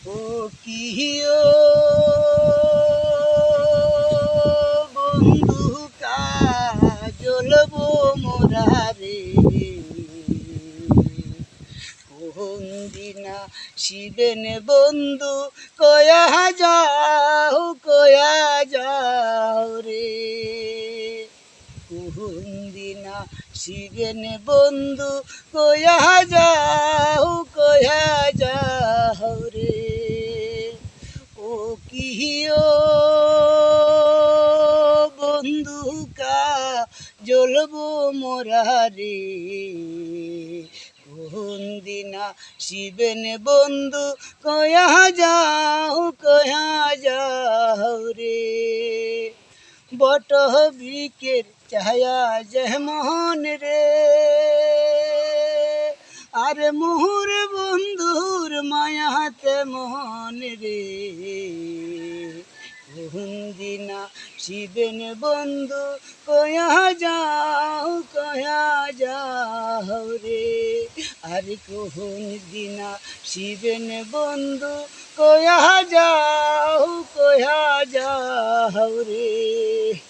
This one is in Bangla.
ও কিও বন্ধু কাজল মোরারে কোন দিনা শিবেন বন্ধু কয়া যাও রে কোন দিনা শিবেন বন্ধু কয়া যাও রে ও কিও বন্ধু জ্বলবো মোরারে কোন দিনা শিবেন বন্ধু কয়া যাও রে বট বৃক্ষের ছায়া যেমন রে আর মোহর বন্ধুর মায়াতে মন রে কোন দিনা শিবেন বন্ধু কয়া যাও রে আর কোন দিনা শিবেন বন্ধু কয়া যাও রে।